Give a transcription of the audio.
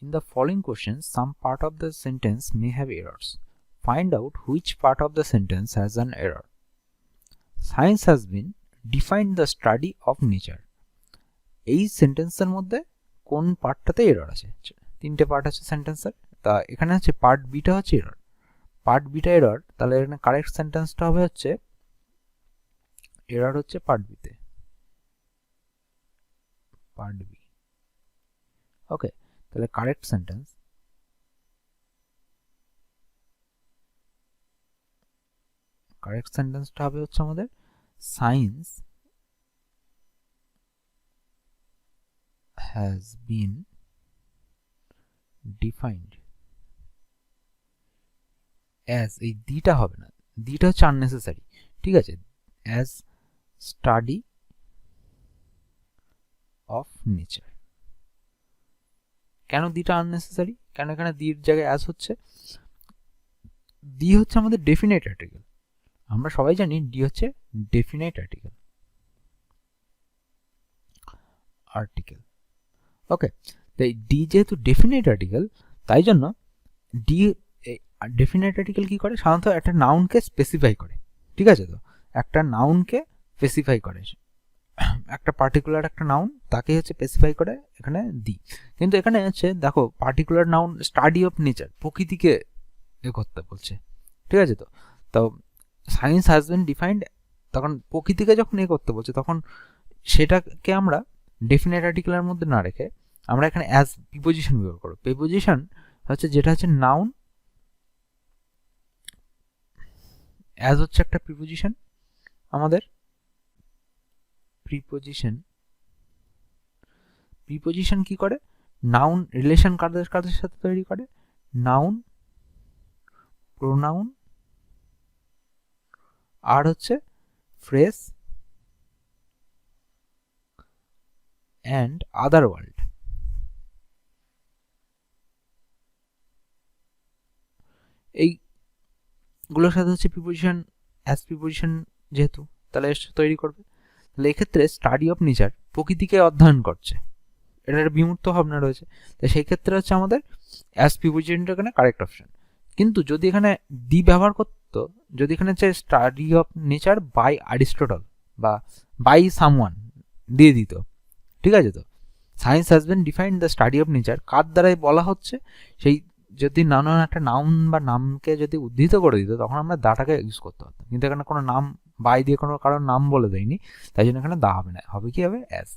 In the following questions, some part of the sentence may have errors. Find out which part of the sentence has an error. Science has been defined the study of nature. এই সেন্টেন্সের মধ্যে কোন পার্টটাতে error আছে? তিনটে part আছে সেন্টেন্সের, তা এখানে হচ্ছে পার্ট বিটা হচ্ছে এরর। পার্ট বিটা এরর, তাহলে এখানে কারেক্ট সেন্টেন্সটা হবে হচ্ছে এরর হচ্ছে পার্ট বিতে, পার্ট বি। ওকে, তাহলে কারেক্ট সেন্টেন্স হবে হচ্ছে আমাদের science has been defined as, এই দিটা হবে না, দিটা হচ্ছে আননেসেসারি, ঠিক আছে, as study of nature। কেন দিটা আননেসেসারি, কেন এখানে দির জায়গায় as হচ্ছে? দি হচ্ছে আমাদের ডেফিনাইট আর্টিকেল, আমরা সবাই জানি ডি হচ্ছে ডেফিনাইট আর্টিকেল। ওকে, তাই ডি যেহেতু ডেফিনাইট আর্টিকেল, তাই জন্য ডি ডেফিনাইট আর্টিকেল কি করে? সাধারণত একটা নাউনকে স্পেসিফাই করে, ঠিক আছে, তো একটা নাউনকে স্পেসিফাই করে, একটা পার্টিকুলার একটা নাউন তাকে হচ্ছে স্পেসিফাই করে এখানে দি। কিন্তু এখানে হচ্ছে দেখো particular noun study of nature, প্রকৃতিকে এ করতে বলছে, ঠিক আছে, তো সায়েন্স হ্যাজ বিন ডিফাইন্ড, তখন প্রকৃতিকে যখন এ করতে বলছে তখন সেটাকে আমরা ডেফিনাইট আর্টিকেলের মধ্যে না রেখে আমরা এখানে অ্যাজ প্রিপোজিশন ব্যবহার করব। প্রিপোজিশন হচ্ছে যেটা হচ্ছে নাউন, অ্যাজ হচ্ছে একটা প্রিপোজিশন, আমাদের প্রিপোজিশন কি করে? নাউন রিলেশন কাদের সাথে তৈরি করে? নাউন, প্রোনাউন, আর হচ্ছে ফ্রেজ অ্যান্ড আদার ওয়ার্ড। এইগুলোর সাথে হচ্ছে প্রিপোজিশন, অ্যাজ প্রিপোজিশন যেহেতু, তাহলে তৈরি করবে। তাহলে এক্ষেত্রে স্টাডি অফ নেচার, প্রকৃতিকে অধ্যয়ন করছে, এটা একটা বিমূর্ত ভাবনা রয়েছে, তাই সেই ক্ষেত্রে হচ্ছে আমাদের অ্যাজ প্রিপোজিশনটা এখানে কারেক্ট অপশন। কিন্তু যদি এখানে দি ব্যবহার করতো, যদি এখানে হচ্ছে study of nature by Aristotle বা বাই সামওয়ান দিয়ে দিত, ঠিক আছে, তো science has been defined the study of nature কার দ্বারাই বলা হচ্ছে, সেই যদি নানান একটা নাউন বা নামকে যদি উদ্ধৃত করে দিত তখন আমরা দাটাকে ইউজ করতে পারতাম, কিন্তু এখানে কোনো নাম বাই দিয়ে কোনো কারণ নাম বলে দেয়নি, তাই জন্য এখানে দা হবে না, হবে কি হবে অ্যাজ।